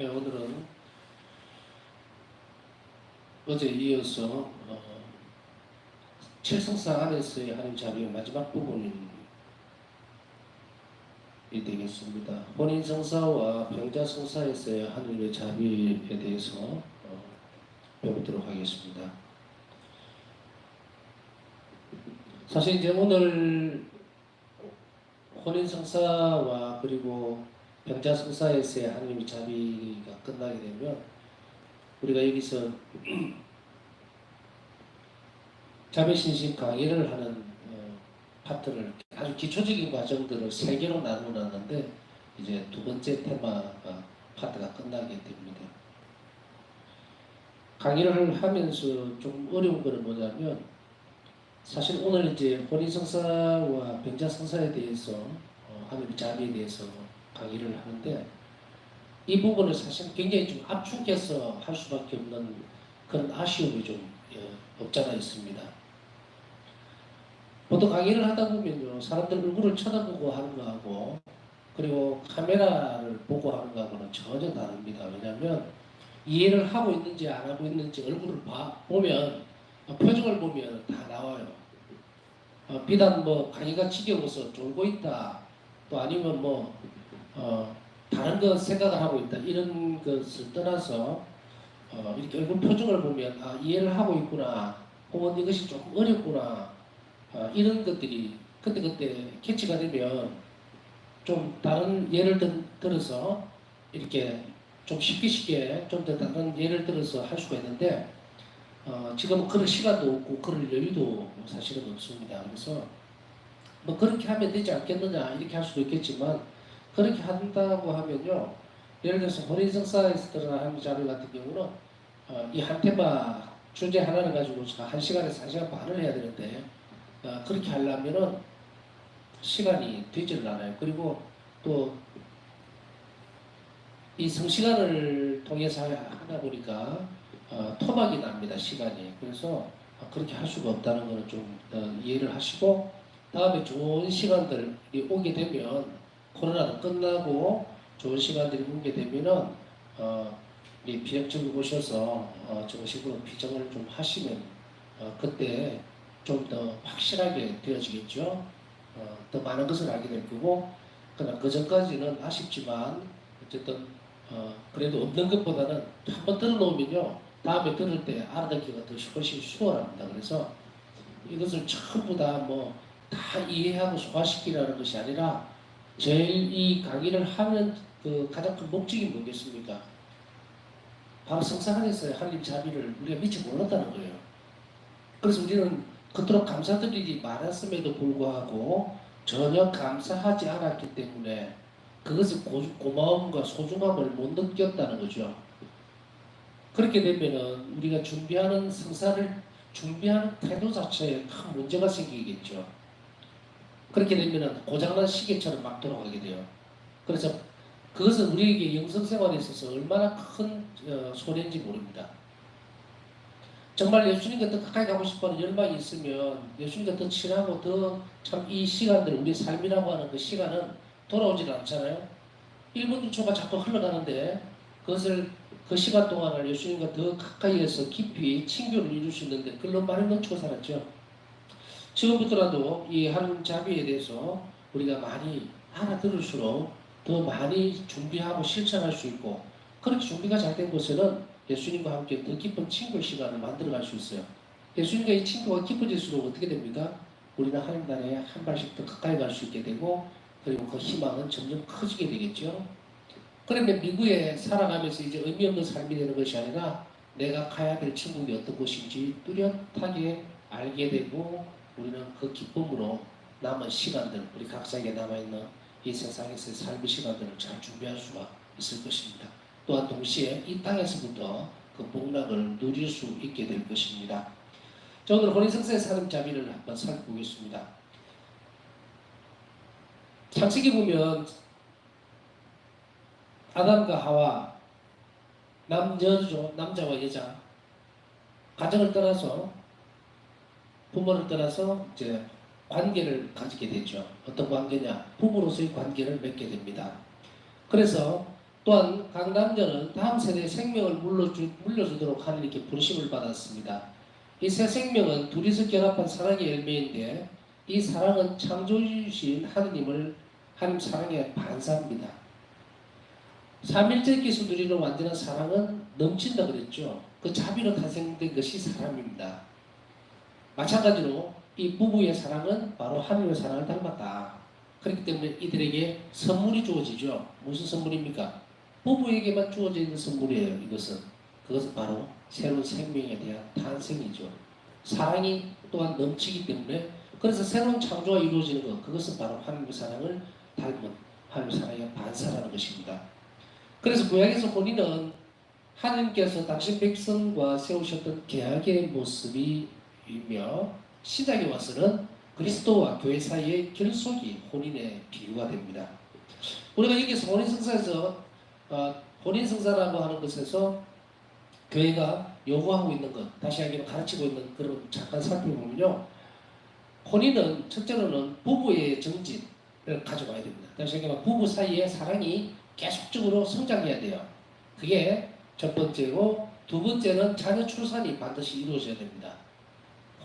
네, 오늘은 어제 이어서 칠성사 안에서의 하나님 자비의 마지막 부분이 되겠습니다. 혼인성사와 병자성사에서의 하나님의 자비에 대해서 배우도록 하겠습니다. 사실 이제 오늘 혼인성사와 그리고 병자성사에서의 하나님의 자비가 끝나게 되면 우리가 여기서 자비신심 강의를 하는 파트를 아주 기초적인 과정들을 세 개로 나누었는데 이제 두 번째 테마 파트가 끝나게 됩니다. 강의를 하면서 좀 어려운 것은 뭐냐면 사실 오늘 이제 혼인성사와 병자성사에 대해서 하나님의 자비에 대해서 강의를 하는데 이 부분을 사실 굉장히 좀 압축해서 할 수밖에 없는 그런 아쉬움이 좀 없잖아 있습니다. 보통 강의를 하다 보면요, 사람들 얼굴을 쳐다보고 하는 거하고 그리고 카메라를 보고 하는 거하고는 전혀 다릅니다. 왜냐하면 이해를 하고 있는지 안 하고 있는지 얼굴을 보면 표정을 보면 다 나와요. 비단 뭐 강의가 지겨워서 졸고 있다, 또 아니면 뭐 다른 거 생각을 하고 있다 이런 것을 떠나서 이렇게 얼굴 표정을 보면 이해를 하고 있구나, 혹은 이것이 조금 어렵구나, 이런 것들이 그때그때 캐치가 되면 좀 다른 예를 들어서 이렇게 좀 쉽게 좀 더 다른 예를 들어서 할 수가 있는데 지금은 그럴 시간도 없고 그럴 여유도 사실은 없습니다. 그래서 뭐 그렇게 하면 되지 않겠느냐 이렇게 할 수도 있겠지만 그렇게 한다고 하면요, 예를 들어서 혼인성사에서 드러나는 자료 같은 경우는 이 한 테마 주제 하나를 가지고 1시간에서 1시간 반을 해야 되는데 그렇게 하려면은 시간이 되지를 않아요. 그리고 또 이 성시간을 통해서 하다 보니까 토막이 납니다. 시간이. 그래서 그렇게 할 수가 없다는 것을 좀 이해를 하시고, 다음에 좋은 시간들이 오게 되면, 코로나도 끝나고 좋은 시간들이 오게 되면은 이 비역적으로 오셔서 정식으로 비정을 좀 하시면 그때 좀 더 확실하게 되어지겠죠. 더 많은 것을 알게 될 거고, 그러나 그 전까지는 아쉽지만 어쨌든 그래도 없는 것보다는 한번 들어놓으면요, 다음에 들을 때 알아듣기가 더 훨씬 수월합니다. 그래서 이것을 전부 다 뭐 다 이해하고 소화시키라는 것이 아니라 제일 이 강의를 하는 그 가장 큰 목적이 뭐겠습니까? 바로 성사 안에서 하나님 자비를 우리가 미처 몰랐다는 거예요. 그래서 우리는 그토록 감사드리지 말았음에도 불구하고 전혀 감사하지 않았기 때문에 그것의 고마움과 소중함을 못 느꼈다는 거죠. 그렇게 되면은 우리가 준비하는 성사를 준비하는 태도 자체에 큰 문제가 생기겠죠. 그렇게 되면은 고장난 시계처럼 막 돌아가게 돼요. 그래서 그것은 우리에게 영성생활에 있어서 얼마나 큰 손해인지 모릅니다. 정말 예수님과 더 가까이 가고 싶어하는 열망이 있으면 예수님과 더 친하고 더 참 이 시간들, 우리 삶이라고 하는 그 시간은 돌아오질 않잖아요. 1분 1초가 자꾸 흘러가는데 그것을 그 시간 동안을 예수님과 더 가까이에서 깊이 친교를 이룰 수 있는데 그걸로 많이 넘치고 살았죠. 지금부터라도 이 하나님 자비에 대해서 우리가 많이 알아들을수록 더 많이 준비하고 실천할 수 있고, 그렇게 준비가 잘 된 곳에는 예수님과 함께 더 깊은 친구 시간을 만들어갈 수 있어요. 예수님과 이 친구가 깊어질수록 어떻게 됩니까? 우리는 하나님 나라에 한 발씩 더 가까이 갈 수 있게 되고, 그리고 그 희망은 점점 커지게 되겠죠. 그런데 미국에 살아가면서 이제 의미 없는 삶이 되는 것이 아니라 내가 가야 될 천국이 어떤 곳인지 뚜렷하게 알게 되고, 우리는 그 기쁨으로 남은 시간들, 우리 각자에게 남아있는 이 세상에서의 삶의 시간들을 잘 준비할 수가 있을 것입니다. 또한 동시에 이 땅에서부터 그 복락을 누릴 수 있게 될 것입니다. 자, 오늘 혼인성사의 사는 자비를 한번 살펴보겠습니다. 창세기 보면 아담과 하와, 남자와 여자, 가정을 떠나서 부모를 떠나서 이제 관계를 가지게 되죠. 어떤 관계냐? 부부로서의 관계를 맺게 됩니다. 그래서 또한 각 남자는 다음 세대의 생명을 물려주도록 하나님께 부르심을 받았습니다. 이 새 생명은 둘이서 결합한 사랑의 열매인데 이 사랑은 창조주신 하나님 사랑의 반사입니다. 삼일째 기수들이로 완전한 사랑은 넘친다 그랬죠. 그 자비로 탄생된 것이 사람입니다. 마찬가지로 이 부부의 사랑은 바로 하나님의 사랑을 닮았다. 그렇기 때문에 이들에게 선물이 주어지죠. 무슨 선물입니까? 부부에게만 주어져 있는 선물이에요. 그것은 바로 새로운 생명에 대한 탄생이죠. 사랑이 또한 넘치기 때문에 그래서 새로운 창조가 이루어지는 것, 그것은 바로 하나님의 사랑을 닮은 하나님의 사랑의 반사라는 것입니다. 그래서 구약에서 혼인은 하나님께서 당신 백성과 세우셨던 계약의 모습이며 신약에 와서는 그리스도와 교회 사이의 결속이 혼인의 비유가 됩니다. 우리가 여기서 혼인성사에서 혼인성사라고 하는 것에서 교회가 요구하고 있는 것, 다시 하기로 가르치고 있는 그런 잠깐 살펴보면요. 혼인은 첫째로는 부부의 정진을 가져가야 됩니다. 다시 하기로 부부 사이의 사랑이 계속적으로 성장해야 돼요. 그게 첫 번째고, 두 번째는 자녀 출산이 반드시 이루어져야 됩니다.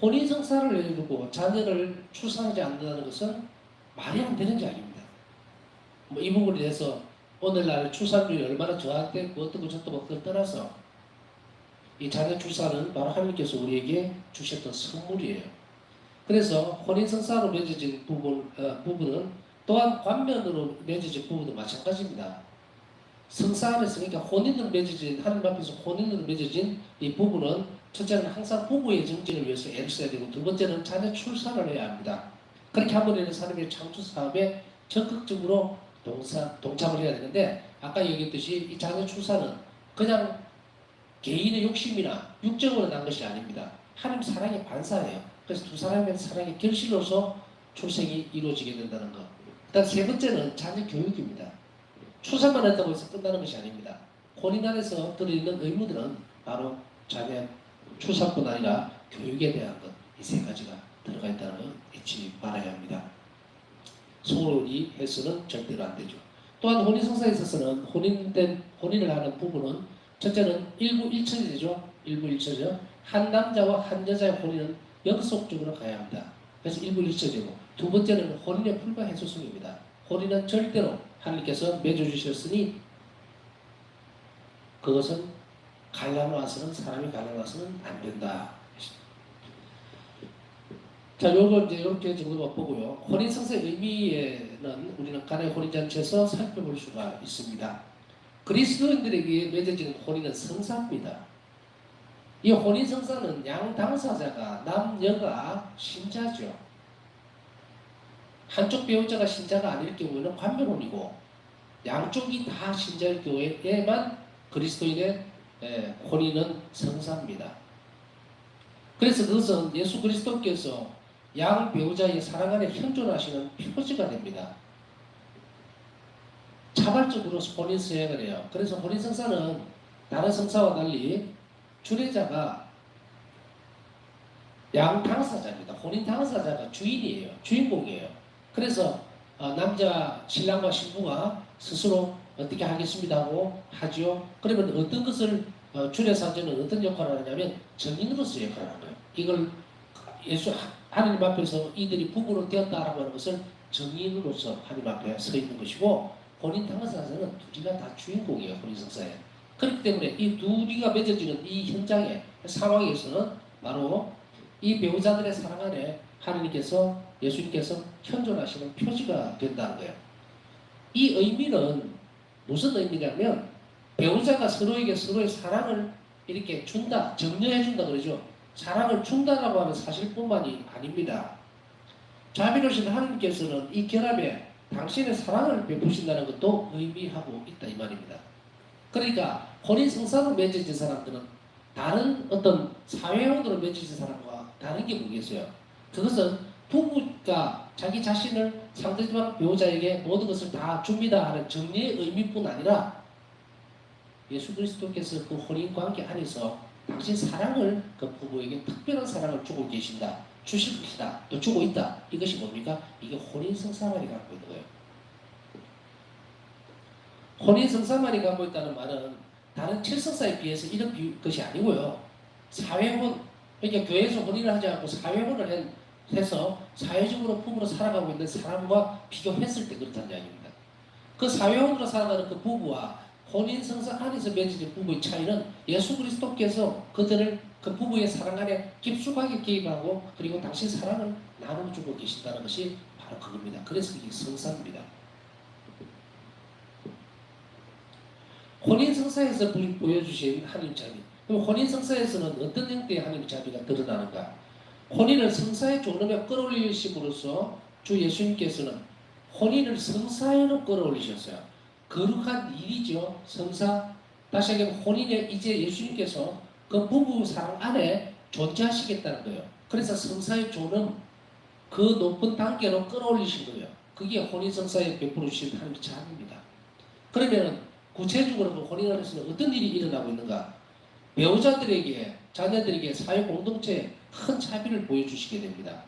혼인 성사를 내두고 자녀를 출산하지 않는다는 것은 말이 안 되는 이야기입니다. 이 부분에 대해서 오늘날 출산율이 얼마나 저하되고 어떻고 저떻고 그걸 떠나서 이 자녀 출산은 바로 하나님께서 우리에게 주셨던 선물이에요. 그래서 혼인 성사로 맺어진 부부는 또한 관면으로 맺어진 부부도 마찬가지입니다. 성사 안에서 그러니까 혼인으로 맺어진 하나님 앞에서 혼인으로 맺어진 이 부부는 첫째는 항상 부부의 정진을 위해서 애를 써야 되고 두 번째는 자녀 출산을 해야 합니다. 그렇게 함으로써 사람의 창조 사업에 적극적으로 동참을 해야 되는데 아까 얘기했듯이 이 자녀 출산은 그냥 개인의 욕심이나 육적으로 난 것이 아닙니다. 하나님 사랑의 반사예요. 그래서 두 사람의 사랑의 결실로서 출생이 이루어지게 된다는 것. 그다음 세 번째는 자녀 교육입니다. 출산만 했다고 해서 끝나는 것이 아닙니다. 혼인 안에서 들어있는 의무들은 바로 자녀 출산뿐 아니라 교육에 대한 것, 이 세 가지가 들어가 있다는 걸 잊지 말아야 합니다. 소홀히 해서는 절대로 안 되죠. 또한 혼인성사에 있어서는 혼인을 하는 부부는 첫째는 일부일처제죠. 일부일처제. 한 남자와 한 여자의 혼인은 연속적으로 가야 합니다. 그래서 일부일처제고 두 번째는 혼인의 불가해소성입니다. 혼인은 절대로 하나님께서 맺어주셨으니 그것은 사람이 갈라놔서는 안 된다. 자, 요거 이제 이렇게 정도만 보고요. 혼인 성사의 의미에는 우리는 가나의 혼인잔치에서 살펴볼 수가 있습니다. 그리스도인들에게 맺어지는 혼인은 성사입니다. 이 혼인 성사는 양 당사자가 남녀가 신자죠. 한쪽 배우자가 신자가 아닐 경우에는 관면혼이고 양쪽이 다 신자일 경우에만 그리스도인의 혼인은 성사입니다. 그래서 그것은 예수 그리스도께서 양 배우자의 사랑 안에 현존하시는 표지가 됩니다. 자발적으로 혼인 서약을 해요. 그래서 혼인 성사는 다른 성사와 달리 주례자가 양 당사자입니다. 혼인 당사자가 주인이에요. 주인공이에요. 그래서 남자 신랑과 신부가 스스로 어떻게 하겠습니다 하고 하죠. 그러면 어떤 것을 주례사제는 어떤 역할을 하냐면 정인으로서 역할을 하는 거예요. 이걸 하나님 앞에서 이들이 부부로 되었다라고 하는 것을 정인으로서 하나님 앞에 서 있는 것이고 혼인 당사자는 둘이가 다 주인공이에요. 혼인성사에. 그렇기 때문에 이 둘이가 맺어지는 이 현장의 상황에서는 바로 이 배우자들의 사랑 안에 하나님께서 예수님께서 현존하시는 표지가 된다는 거예요. 이 의미는 무슨 의미냐면 배우자가 서로에게 서로의 사랑을 이렇게 준다, 정려해 준다 그러죠. 사랑을 준다라고 하는 사실뿐만이 아닙니다. 자비로우신 하나님께서는 이 결합에 당신의 사랑을 베푸신다는 것도 의미하고 있다 이 말입니다. 그러니까 혼인 성사로 맺어진 사람들은 다른 어떤 사회원으로 맺어진 사람과 다른 게 뭐겠어요? 그것은 부부가 자기 자신을 상대방 배우자에게 모든 것을 다 줍니다 하는 정리의 의미뿐 아니라 예수 그리스도께서 그 혼인 관계 안에서 당신 사랑을 그 부부에게 특별한 사랑을 주고 계신다. 주실 것이다. 또 주고 있다. 이것이 뭡니까? 이게 혼인 성사만이 갖고 있는 거예요. 혼인 성사만이 갖고 있다는 말은 다른 칠성사에 비해서 이런 것이 아니고요. 사회혼, 그러니까 교회에서 혼인을 하지 않고 사회혼을 해서 사회적으로 부부로 살아가고 있는 사람과 비교했을 때 그렇다는 이야기입니다. 그 사회혼으로 살아가는 그 부부와 혼인 성사 안에서 맺어진 부부의 차이는 예수 그리스도께서 그들을 그 부부의 사랑 안에 깊숙하게 개입하고 그리고 당신 사랑을 나눠주고 계신다는 것이 바로 그겁니다. 그래서 이게 성사입니다. 혼인 성사에서 보여주신 하나님 자비. 그럼 혼인 성사에서는 어떤 형태의 하나님 자비가 드러나는가? 혼인을 성사의 존엄에 끌어올리심으로써 주 예수님께서는 혼인을 성사에로 끌어올리셨어요. 거룩한 일이죠. 성사. 다시 얘기하면 혼인에 이제 예수님께서 그 부부 사랑 안에 존재하시겠다는 거예요. 그래서 성사의 존엄, 그 높은 단계로 끌어올리신 거예요. 그게 혼인 성사에 베풀어 주신 하나님의 자비입니다. 그러면 구체적으로 그 혼인을 해서는 어떤 일이 일어나고 있는가? 배우자들에게, 자녀들에게 사회 공동체에 큰 차비를 보여주시게 됩니다.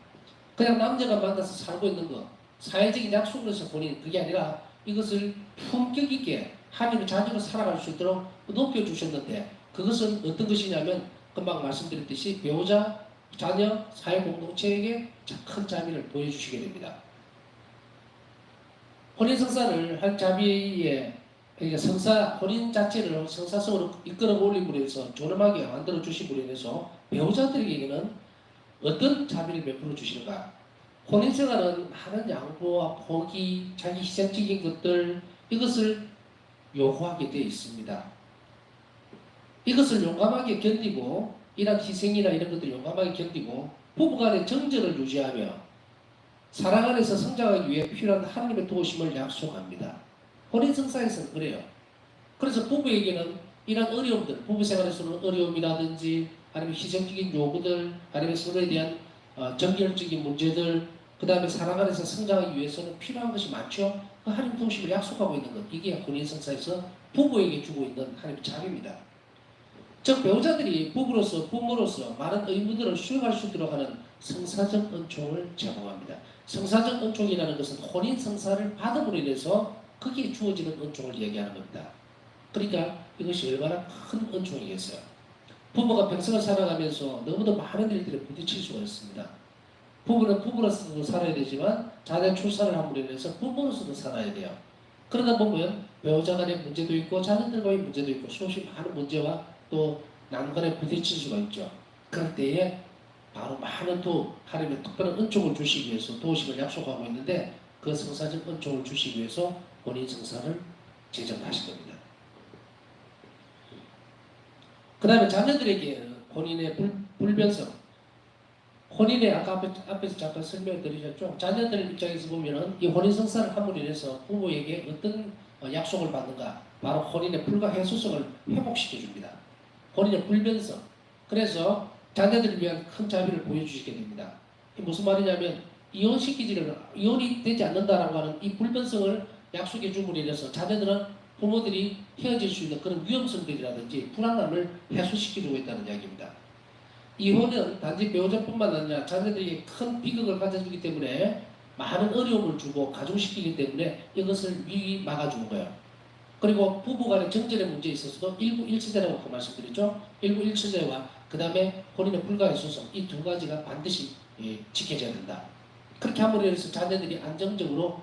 그냥 남자가 만나서 살고 있는 것, 사회적인 약속으로서 혼인, 그게 아니라 이것을 품격 있게 하나님의 자녀로 살아갈 수 있도록 높여주셨는데 그것은 어떤 것이냐면 금방 말씀드렸듯이 배우자, 자녀, 사회 공동체에게 큰 자비를 보여주시게 됩니다. 혼인 성사를 한 자비에 그러니까 성사 혼인 자체를 성사성으로 이끌어 올림으로 해서 존엄하게 만들어 주심으로 인해서 배우자들에게는 어떤 자비를 베풀어 주시는가? 혼인 생활은 많은 양보와 포기, 자기 희생적인 것들 이것을 요구하게 되어 있습니다. 이것을 용감하게 견디고 이런 희생이나 이런 것들 용감하게 견디고 부부간의 정절을 유지하며 사랑 안에서 성장하기 위해 필요한 하나님의 도우심을 약속합니다. 혼인성사에서는 그래요. 그래서 부부에게는 이런 어려움들, 부부 생활에서는 어려움이라든지 아니면 희생적인 요구들, 아니면 서로에 대한 정결적인 문제들, 그 다음에 사랑 안에서 성장하기 위해서는 필요한 것이 많죠. 그 하나님 도우심을 약속하고 있는 것, 이게 혼인성사에서 부부에게 주고 있는 하나님의 자비입니다. 즉 배우자들이 부부로서 부모로서 많은 의무들을 수행할 수 있도록 하는 성사적 은총을 제공합니다. 성사적 은총이라는 것은 혼인 성사를 받음으로 인해서 거기에 주어지는 은총을 얘기하는 겁니다. 그러니까 이것이 얼마나 큰 은총이겠어요. 부부가 평생을 살아가면서 너무도 많은 일들에 부딪힐 수가 있습니다. 부부는 부부로서도 살아야 되지만 자녀 출산을 함으로 인해서 부모로서도 살아야 돼요. 그러다 보면 배우자 간의 문제도 있고 자녀들과의 문제도 있고 수없이 많은 문제와 또 난관에 부딪힐 수가 있죠. 그럴 때에 바로 많은 하나님의 특별한 은총을 주시기 위해서 도우심을 약속하고 있는데 그 성사적 은총을 주시기 위해서 본인 성사를 제정하신 겁니다. 그 다음에 자녀들에게 본인의 불변성, 혼인에 아까 앞에서 잠깐 설명을 드리셨죠. 자녀들 입장에서 보면은 이 혼인 성사를 함으로 인해서 부모에게 어떤 약속을 받는가? 바로 혼인의 불가 해소성을 회복시켜 줍니다. 본인의 불변성. 그래서 자녀들을 위한 큰 자비를 보여주시게 됩니다. 이게 무슨 말이냐면 이혼이 되지 않는다라고 하는 이 불변성을 약속해 줌으로 인해서 자녀들은 부모들이 헤어질 수 있는 그런 위험성들이라든지 불안함을 해소시켜주고 있다는 이야기입니다. 이혼은 단지 배우자뿐만 아니라 자녀들에게 큰 비극을 가져주기 때문에 많은 어려움을 주고 가중시키기 때문에 이것을 미리 막아주는 거예요. 그리고 부부간의 정절의 문제에 있어서도 일부 일처제라고 아까 말씀드렸죠. 일부 일처제와 그 다음에 혼인의 불가의 소송 이 두 가지가 반드시 지켜져야 된다. 그렇게 함으로 인해서 자녀들이 안정적으로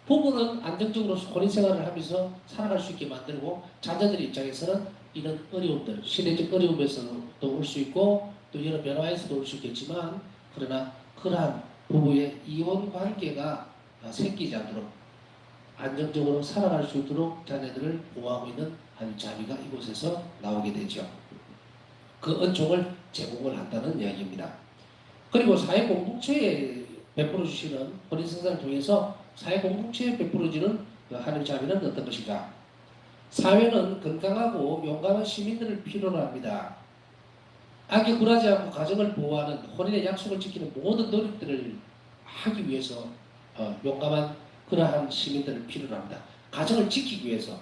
부부는 안정적으로 혼인 생활을 하면서 살아갈 수 있게 만들고 자녀들 입장에서는 이런 어려움들, 시대적 어려움에서도 올 수 있고 또 여러 변화에서도 올 수 있겠지만 그러나 그러한 부부의 이혼 관계가 생기지 않도록 안정적으로 살아갈 수 있도록 자녀들을 보호하고 있는 하나님 자비가 이곳에서 나오게 되죠. 그 은총을 제공을 한다는 이야기입니다. 그리고 사회 공동체에 베풀어 주시는 혼인 성사를 통해서 사회 공동체에 베풀어지는 그 하나님 자비는 어떤 것인가? 사회는 건강하고 용감한 시민들을 필요로 합니다. 악에 굴하지 않고 가정을 보호하는 혼인의 약속을 지키는 모든 노력들을 하기 위해서 용감한 그러한 시민들을 필요로 합니다. 가정을 지키기 위해서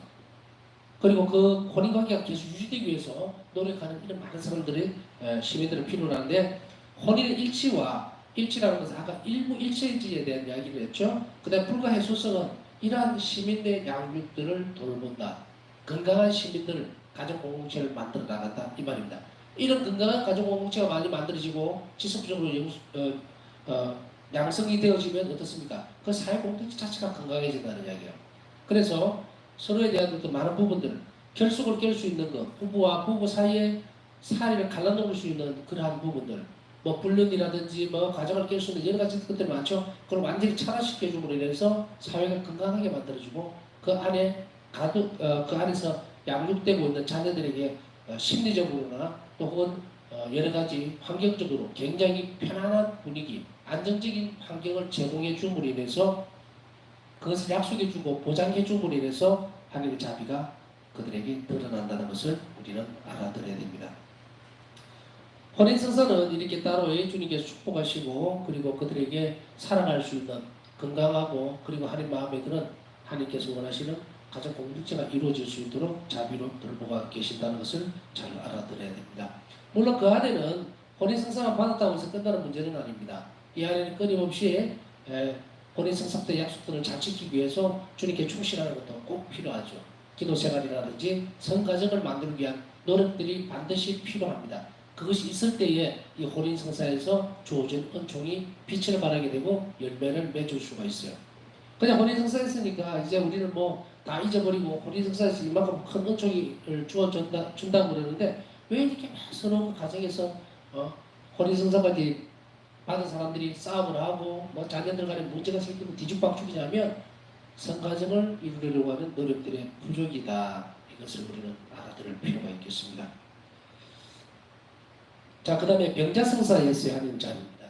그리고 그 혼인관계가 계속 유지되기 위해서 노력하는 이런 많은 사람들의 시민들을 필요로 하는데 혼인의 일치라는 것은 아까 일부 일체지에 대한 이야기를 했죠. 그 다음 불가해소성은 이러한 시민의 양육들을 돌본다. 건강한 시민들, 가정공동체를 만들어 나간다. 이 말입니다. 이런 건강한 가정공동체가 많이 만들어지고 지속적으로 양성이 되어지면 어떻습니까? 그 사회공동체 자체가 건강해진다는 이야기예요. 그래서 서로에 대한 어떤 많은 부분들, 결속을 깰 수 있는 것, 부부와 부부 사이에 사이를 갈라놓을 수 있는 그러한 부분들, 뭐 불륜이라든지 뭐 가정을 깰 수 있는 여러 가지 것들이 많죠. 그걸 완전히 차단시켜줌으로 인해서 사회가 건강하게 만들어지고 그 안에 그 안에서 양육되고 있는 자녀들에게 심리적으로나 또 혹은 여러 가지 환경적으로 굉장히 편안한 분위기, 안정적인 환경을 제공해 줌으로 인해서 그것을 약속해 주고 보장해 줌으로 인해서 하나님의 자비가 그들에게 드러난다는 것을 우리는 알아들어야 됩니다. 혼인성사는 이렇게 따로 주님께서 축복하시고 그리고 그들에게 살아갈 수 있는 건강하고 그리고 하나님 마음에 드는 하나님께서 원하시는 가정 공동체가 이루어질 수 있도록 자비로 돌보가 계신다는 것을 잘 알아들어야 됩니다. 물론 그 안에는 혼인성사만 받았다고 해서 끝나는 문제는 아닙니다. 이 안에는 끊임없이 혼인성사 때 약속들을 잘 지키기 위해서 주님께 충실하는 것도 꼭 필요하죠. 기도 생활이라든지 성가정을 만들기 위한 노력들이 반드시 필요합니다. 그것이 있을 때에 이 혼인성사에서 주어진 은총이 빛을 발하게 되고 열매를 맺을 수가 있어요. 그냥 혼인성사했으니까 이제 우리는 뭐 다 잊어버리고 혼인성사에서 이만큼 큰 은총을 준다고 그러는데 왜 이렇게 서로 가정에서 혼인성사까지 받은 사람들이 싸움을 하고 뭐 자녀들 간에 문제가 생기고 뒤죽박죽이냐면 성가정을 이루려고 하는 노력들의 부족이다. 이것을 우리는 알아들을 필요가 있겠습니다. 자, 그 다음에 병자성사 예수의 하나님 자리입니다.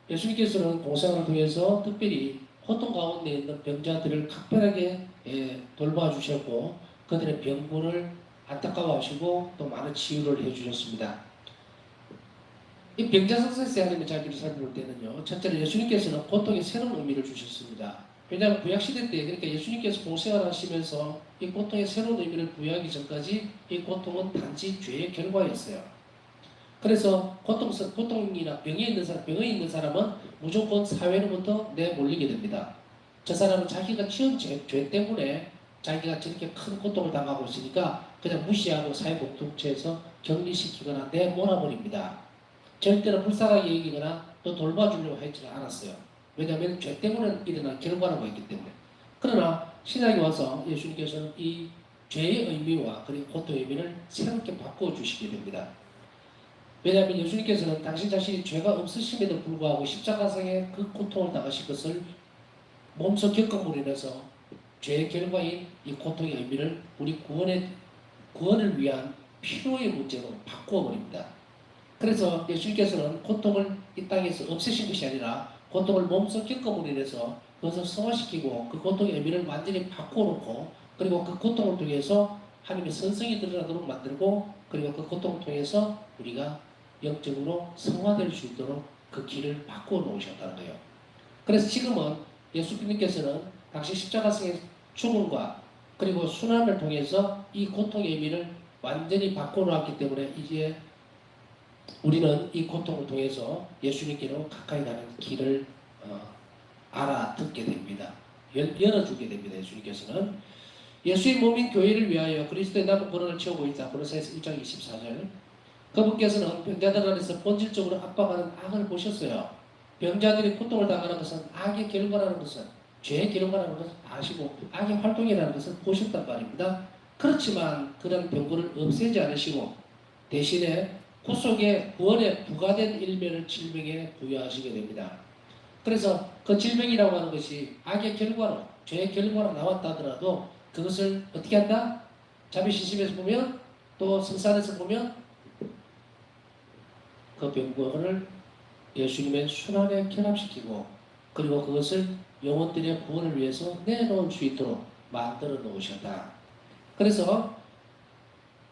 예수님께서는 공생을 통해서 특별히 고통 가운데 있는 병자들을 각별하게 돌봐주셨고 그들의 병고를 안타까워하시고 또 많은 치유를 해주셨습니다. 이 병자성사에서 하나님의 자리를 살펴볼 때는요. 첫째로 예수님께서는 고통에 새로운 의미를 주셨습니다. 왜냐하면 구약시대 때 그러니까 예수님께서 공생을 하시면서 이 고통에 새로운 의미를 부여하기 전까지 이 고통은 단지 죄의 결과였어요. 그래서 고통이나 병에 있는 사람은 무조건 사회로부터 내몰리게 됩니다. 저 사람은 자기가 지은 죄 때문에 자기가 저렇게 큰 고통을 당하고 있으니까 그냥 무시하고 사회 공동체에서 격리시키거나 내몰아버립니다. 절대로 불쌍하게 여기거나 또 돌봐주려고 하지는 않았어요. 왜냐하면 죄 때문에 일어난 결과라고 했기 때문에. 그러나 신약에 와서 예수님께서는 이 죄의 의미와 그리고 고통의 의미를 새롭게 바꿔주시게 됩니다. 왜냐하면 예수님께서는 당신 자신이 죄가 없으심에도 불구하고 십자가상에 그 고통을 당하신 것을 몸소 겪음으로 인해서 죄의 결과인 이 고통의 의미를 우리 구원을 위한 필요의 문제로 바꾸어 버립니다. 그래서 예수님께서는 고통을 이 땅에서 없애신 것이 아니라 고통을 몸소 겪음으로 인해서 그것을 승화시키고 그 고통의 의미를 완전히 바꾸어 놓고 그리고 그 고통을 통해서 하나님의 선성이 드러나도록 만들고 그리고 그 고통을 통해서 우리가 영적으로 성화될 수 있도록 그 길을 바꾸어 놓으셨다는 거예요. 그래서 지금은 예수님께서는 당시 십자가상의 죽음과 그리고 순환을 통해서 이 고통의 의미를 완전히 바꾸어 놓았기 때문에 이제 우리는 이 고통을 통해서 예수님께로 가까이 가는 길을 알아듣게 됩니다. 열어주게 됩니다. 예수님께서는 예수의 몸인 교회를 위하여 그리스도의 남은 권한을 채우고 있다. 고린도서 1장 24절. 그분께서는 병자들 안에서 본질적으로 압박하는 악을 보셨어요. 병자들이 고통을 당하는 것은 악의 결과라는 것은 죄의 결과라는 것을 아시고 악의 활동이라는 것을 보셨단 말입니다. 그렇지만 그런 병고를 없애지 않으시고 대신에 구속의 구원에 부과된 일면을 질병에 부여하시게 됩니다. 그래서 그 질병이라고 하는 것이 악의 결과로 죄의 결과로 나왔다 하더라도 그것을 어떻게 한다? 자비신심에서 보면 또 성산에서 보면 그 병고를 예수님의 순환에 결합시키고 그리고 그것을 영혼들의 구원을 위해서 내놓을 수 있도록 만들어 놓으셨다. 그래서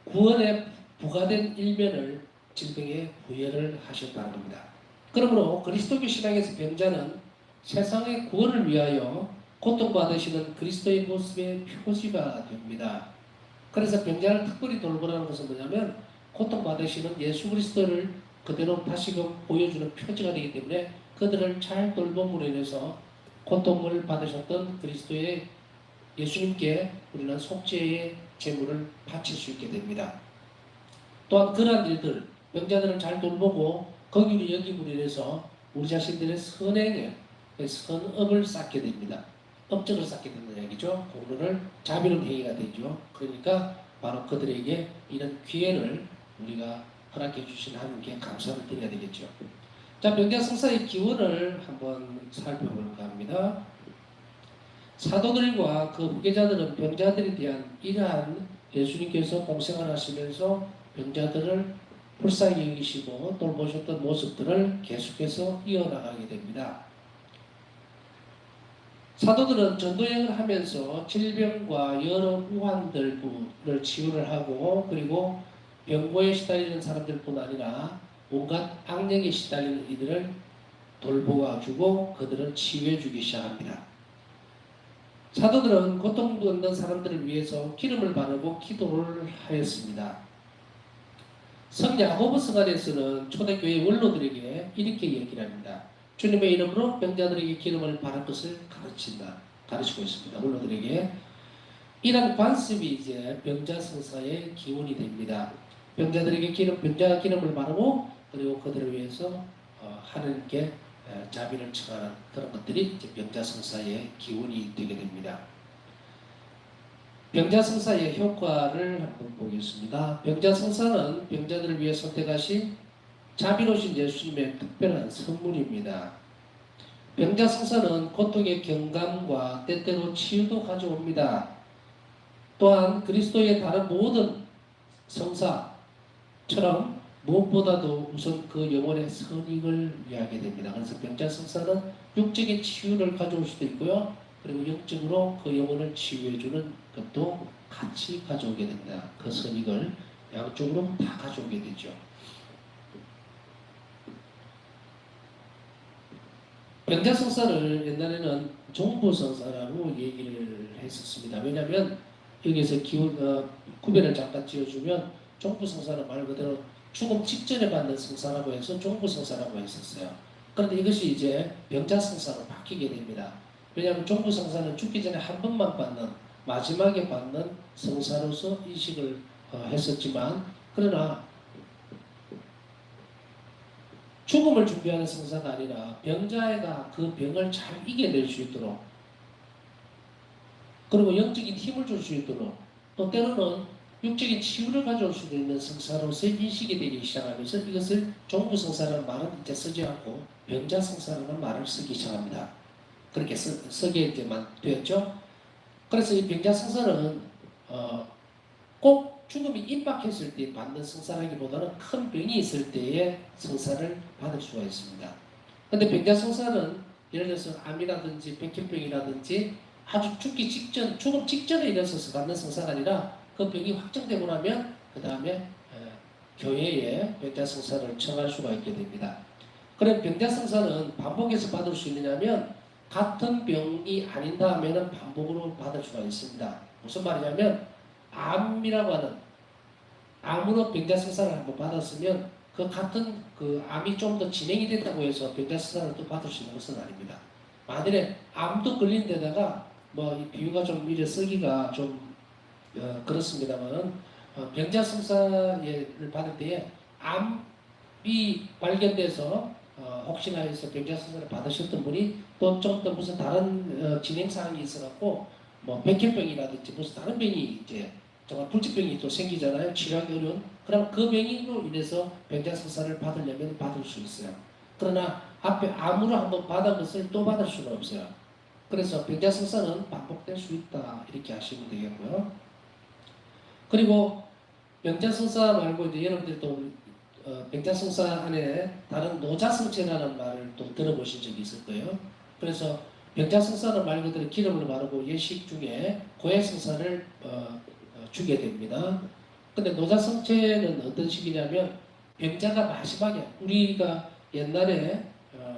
구원에 부과된 일면을 질병에 부여를 하셨다는 겁니다. 그러므로 그리스도교 신앙에서 병자는 세상의 구원을 위하여 고통받으시는 그리스도의 모습의 표지가 됩니다. 그래서 병자를 특별히 돌보라는 것은 뭐냐면 고통받으시는 예수 그리스도를 그대로 다시금 보여주는 표지가 되기 때문에 그들을 잘 돌봄으로 인해서 고통을 받으셨던 그리스도의 예수님께 우리는 속죄의 제물을 바칠 수 있게 됩니다. 또한 그러한 일들, 병자들을 잘 돌보고 거기를 여김으로 인해서 우리 자신들의 선행에 선업을 쌓게 됩니다. 업적을 쌓게 된다는 얘기죠. 공로를 자비로운 행위가 되죠. 그러니까 바로 그들에게 이런 기회를 우리가 허락해 주신 하나님께 감사를 드려야 되겠죠. 자, 병자성사의 기원을 한번 살펴볼까 합니다. 사도들과 그 후계자들은 병자들에 대한 이러한 예수님께서 공생을 하시면서 병자들을 불쌍히 여기시고 돌보셨던 모습들을 계속해서 이어나가게 됩니다. 사도들은 전도여행을 하면서 질병과 여러 우환들을 치유를 하고 그리고 병고에 시달리는 사람들뿐 아니라 온갖 악령에 시달리는 이들을 돌보아주고 그들을 치유해주기 시작합니다. 사도들은 고통받는 사람들을 위해서 기름을 바르고 기도를 하였습니다. 성야고보서 안에서는 초대교회 원로들에게 이렇게 얘기를 합니다. 주님의 이름으로 병자들에게 기름을 바를 것을 가르치고 있습니다. 원로들에게. 이런 관습이 이제 병자성사의 기원이 됩니다. 병자들에게 병자 기름을 바르고 그리고 그들을 위해서 하나님께 자비를 청하는 그런 것들이 이제 병자성사의 기원이 되게 됩니다. 병자성사의 효과를 한번 보겠습니다. 병자성사는 병자들을 위해 선택하신 자비로우신 예수님의 특별한 선물입니다. 병자성사는 고통의 경감과 때때로 치유도 가져옵니다. 또한 그리스도의 다른 모든 성사처럼 무엇보다도 우선 그 영혼의 선익을 위하게 됩니다. 그래서 병자성사는 육적인 치유를 가져올 수도 있고요. 그리고 영적으로 그 영혼을 치유해주는 것도 같이 가져오게 됩니다. 그 선익을 양쪽으로 다 가져오게 되죠. 병자성사를 옛날에는 종부성사라고 얘기를 했었습니다. 왜냐하면 여기서 구별을 잠깐 지어주면 종부성사는 말 그대로 죽음 직전에 받는 성사라고 해서 종부성사라고 했었어요. 그런데 이것이 이제 병자성사로 바뀌게 됩니다. 왜냐하면 종부성사는 죽기 전에 한 번만 받는 마지막에 받는 성사로서 인식을 했었지만 그러나 죽음을 준비하는 성사가 아니라 병자가 그 병을 잘 이겨낼 수 있도록 그리고 영적인 힘을 줄 수 있도록 또 때로는 육적인 치유를 가져올 수도 있는 성사로서 인식이 되기 시작하면서 이것을 종부성사라는 말은 이제 쓰지 않고 병자성사라는 말을 쓰기 시작합니다. 그렇게 쓰게 이제만 되었죠. 그래서 이 병자성사는 꼭 죽음이 임박했을 때 받는 성사라기보다는 큰 병이 있을 때의 성사를 받을 수가 있습니다. 그런데 병자성사는 예를 들어서 암이라든지 백혈병이라든지 아주 죽기 직전, 죽음 직전에 일어서서 받는 성사가 아니라 그 병이 확정되고 나면 그 다음에 교회에 병자성사를 청할 수가 있게 됩니다. 그럼 병자성사는 반복해서 받을 수 있느냐면 같은 병이 아닌 다음에는 반복으로 받을 수가 있습니다. 무슨 말이냐면 암이라고 하는 암으로 병자성사를 한번 받았으면 그 같은 그 암이 좀 더 진행이 됐다고 해서 병자성사를 또 받을 수 있는 것은 아닙니다. 만일에 암도 걸린 데다가 뭐 이 비유가 좀 이래 쓰기가 좀 그렇습니다만은 병자성사를 받을 때에 암이 발견돼서 혹시나 해서 병자성사를 받으셨던 분이 또 좀 더 무슨 다른 진행 사항이 있어갖고 뭐 백혈병이라든지 무슨 다른 병이 이제 정말 불치병이 또 생기잖아요. 치료하기 어려운. 그럼 그 병으로 인해서 병자성사를 받으려면 받을 수 있어요. 그러나 앞에 암으로 한번 받은 것을 또 받을 수는 없어요. 그래서 병자성사는 반복될 수 있다 이렇게 하시면 되겠고요. 그리고 병자성사 말고 이제 여러분들이 또 병자성사 안에 다른 노자성체라는 말을 또 들어보신 적이 있을 거예요. 그래서 병자성사는 말 그대로 기름을 바르고 예식 중에 고해성사를 주게 됩니다. 근데 노자성체는 어떤 식이냐면 병자가 마지막에 우리가 옛날에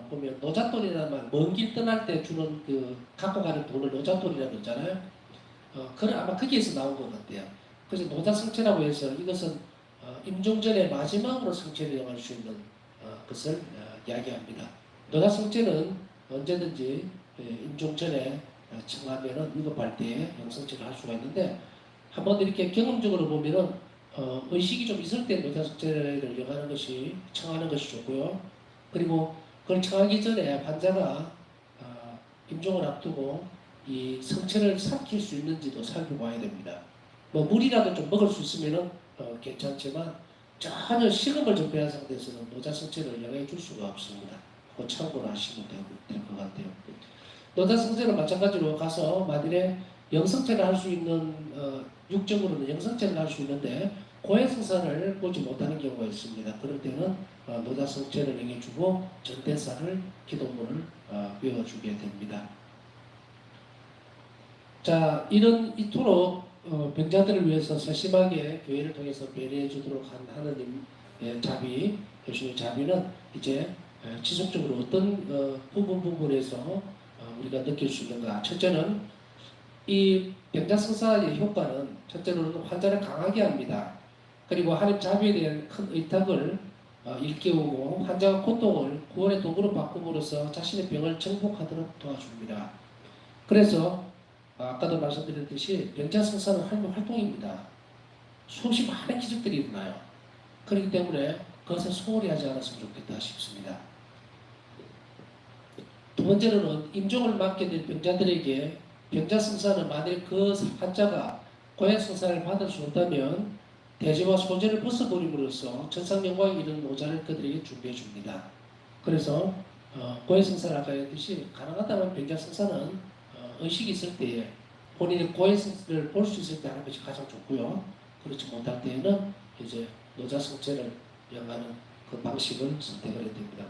보면 노잣돈이라는 말, 먼 길 떠날 때 주는 그 갖고 가는 돈을 노잣돈이라고 그러잖아요. 그런 아마 거기에서 나온 것 같아요. 그래서 노자성체라고 해서 이것은 임종전의 마지막으로 성체를 영할 수 있는 것을 이야기합니다. 노자성체는 언제든지 임종전에 청하면은 위급할 때 영성체를 할 수가 있는데 한번 이렇게 경험적으로 보면은 의식이 좀 있을 때 노자성체를 영하는 것이 청하는 것이 좋고요. 그리고 그걸 청하기 전에 환자가 임종을 앞두고 이 성체를 삼킬 수 있는지도 살펴봐야 됩니다. 뭐 물이라도 좀 먹을 수 있으면은 괜찮지만 전혀 식음을 접해한 상태에서는 노자성체를 영해 줄 수가 없습니다. 그거 참고로 하시면 될 것 같아요. 노자성체는 마찬가지로 가서 만일에 영성체를 할 수 있는 육적으로는 영성체를 할 수 있는데 고해성사를 보지 못하는 경우가 있습니다. 그럴 때는 노자성체를 영해주고 전대사를 기도문을 외워주게 됩니다. 자, 이토록 병자들을 위해서 세심하게 교회를 통해서 배려해 주도록 한 하느님의 자비, 예수님의 자비는 이제 지속적으로 어떤 부분에서 우리가 느낄 수 있는가. 첫째는 이 병자성사의 효과는 첫째로는 환자를 강하게 합니다. 그리고 하나님 자비에 대한 큰 의탁을 일깨우고 환자가 고통을 구원의 도구로 바꿈으로써 자신의 병을 정복하도록 도와줍니다. 그래서 아까도 말씀드렸듯이 병자성사는 하나님의 활동입니다. 수없이 많은 기적들이 일어나요. 그렇기 때문에 그것을 소홀히 하지 않았으면 좋겠다 싶습니다. 두 번째로는 임종을 맡게 된 병자들에게 병자성사는 만일 그 환자가 고해성사를 받을 수 없다면 대제와 소제를 벗어버림으로써 천상영광에 이르는 모자를 그들에게 준비해 줍니다. 그래서 고해성사를 아까 했듯이 가능하다면 병자성사는 의식이 있을 때에 본인의 고해성사를 볼 수 있을 때 하는 것이 가장 좋고요. 그렇지 못할 때에는 이제 노자성체를 영하는 그 방식을 선택을 해야 됩니다.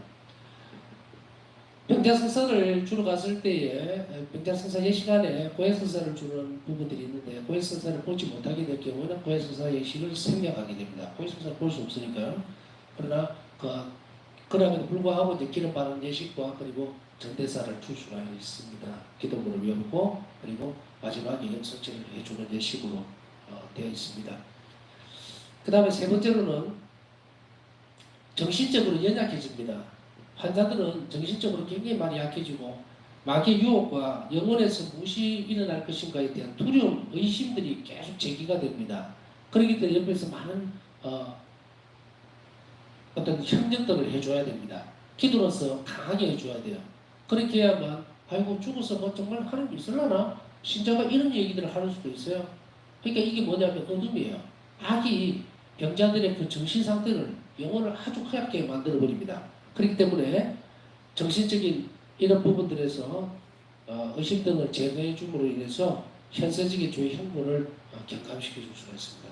병자성사를 주러 갔을 때에 병자성사 예시간에 고해성사를 주는 부분들이 있는데 고해성사를 보지 못하게 될 경우에는 고해성사 예식을 생략하게 됩니다. 고해성사를 볼 수 없으니까요. 그러나 그럼에도 불구하고 이제 기름 바르는 예식과 그리고 전대사를 줄 수가 있습니다. 기도문을 외우고 그리고 마지막에 영성체를 해주는 예식으로 되어 있습니다. 그 다음에 세 번째로는 정신적으로 연약해집니다. 환자들은 정신적으로 굉장히 많이 약해지고 마귀의 유혹과 영혼에서 무엇이 일어날 것인가에 대한 두려움, 의심들이 계속 제기가 됩니다. 그렇기 때문에 옆에서 많은 어떤 협력들을 해줘야 됩니다. 기도로서 강하게 해줘야 돼요. 그렇게 해야만 아이고 죽어서 뭐 정말 하는 게 있을라나? 신자가 이런 얘기들을 하는 수도 있어요. 그러니까 이게 뭐냐면 어둠이에요. 악이 병자들의 그 정신 상태를 영혼을 아주 하얗게 만들어 버립니다. 그렇기 때문에 정신적인 이런 부분들에서 의심 등을 제거해 줌으로 인해서 현세적인 주의 형벌을 경감시켜 줄 수가 있습니다.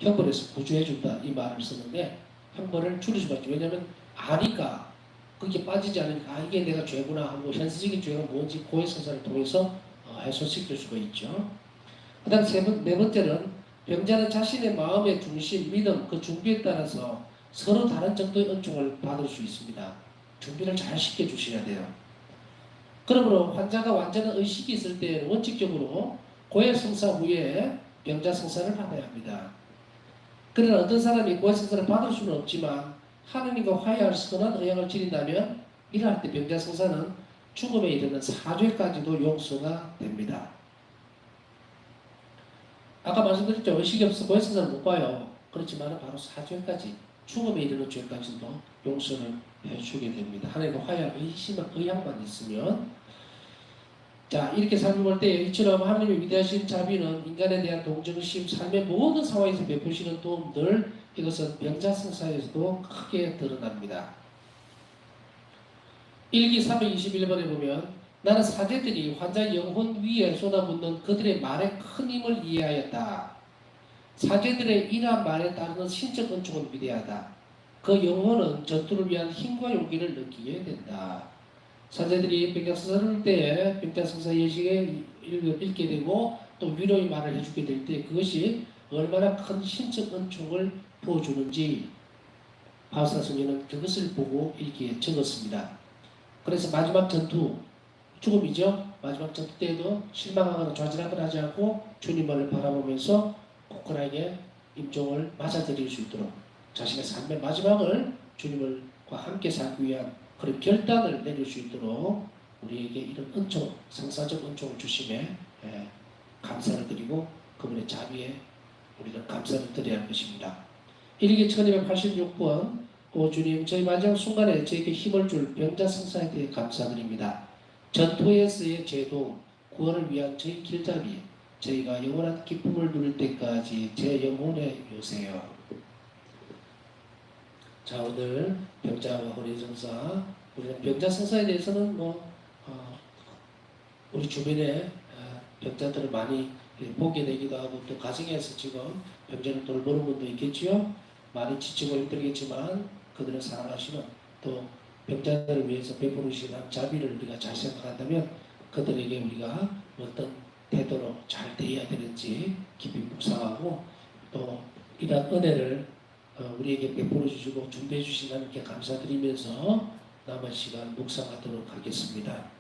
형벌에서 구조해 준다 이 말을 쓰는데 형벌을 줄일 수가 있죠. 왜냐하면 아니까 그게 빠지지 않으니까 이게 내가 죄구나 하고 현세적인 죄가 뭔지 고해성사를 통해서 해소시킬 수가 있죠. 그 다음 네 번째는 병자는 자신의 마음의 중심, 믿음, 그 준비에 따라서 서로 다른 정도의 은총을 받을 수 있습니다. 준비를 잘 시켜주셔야 돼요. 그러므로 환자가 완전한 의식이 있을 때 원칙적으로 고해성사 후에 병자성사를 받아야 합니다. 그러나 어떤 사람이 고해성사를 받을 수는 없지만 하느님과 화해할 선한 의향을 지닌다면 이러할 때 병자성사는 죽음에 이르는 사죄까지도 용서가 됩니다. 아까 말씀드렸죠. 의식이 없어 고해성사를 못 봐요. 그렇지만 바로 사죄까지 죽음에 이르는 죄까지도 용서를 해주게 됩니다. 하나님과 화해할 의향만 있으면 자 이렇게 살펴볼 때 이처럼 하나님의 위대하신 자비는 인간에 대한 동정심, 삶의 모든 상황에서 베푸시는 도움들 이것은 병자성사에서도 크게 드러납니다. 1기 321번에 보면 나는 사제들이 환자의 영혼 위에 쏟아붓는 그들의 말의 큰 힘을 이해하였다. 사제들의 이러한 말에 따르는 신적 은총은 위대하다. 그 영혼은 전투를 위한 힘과 용기를 느끼게 된다. 사제들이 병자성사를 할 때에 병자성사 예식에 읽게 되고 또 위로의 말을 해주게 될 때 그것이 얼마나 큰 신적 은총을 부어주는지 바울사 성경은 그것을 보고 일기에 적었습니다. 그래서 마지막 전투, 죽음이죠. 마지막 전투 때에도 실망하거나 좌절하거나 하지 않고 주님을 바라보면서 굳건하게 임종을 맞아들일 수 있도록 자신의 삶의 마지막을 주님과 함께 살기 위한 그런 결단을 내릴 수 있도록 우리에게 이런 은총, 성사적 은총을 주심에 감사를 드리고 그분의 자비에 우리는 감사를 드려야 할 것입니다. 일기 1286번 오 주님 저희 마지막 순간에 저에게 힘을 줄 병자 성사에 대해 감사드립니다. 전토에서의 제도 구원을 위한 저희 길잡이 저희가 영원한 기쁨을 누릴 때까지 제 영혼에 요새요. 자 오늘 병자와 호래성사 우리는 병자 성사에 대해서는 우리 주변에 병자들을 많이 보게 되기도 하고 또 가정에서 지금 병자를 돌보는 분도 있겠지요. 많이 지치고 힘들겠지만 그들을 사랑하시는 또 병자들을 위해서 베풀으시는 자비를 우리가 잘 생각한다면 그들에게 우리가 어떤 태도로 잘 대해야 되는지 깊이 묵상하고 또 이러한 은혜를 우리에게 베풀어 주시고 준비해 주신 하나님께 감사드리면서 남은 시간 묵상하도록 하겠습니다.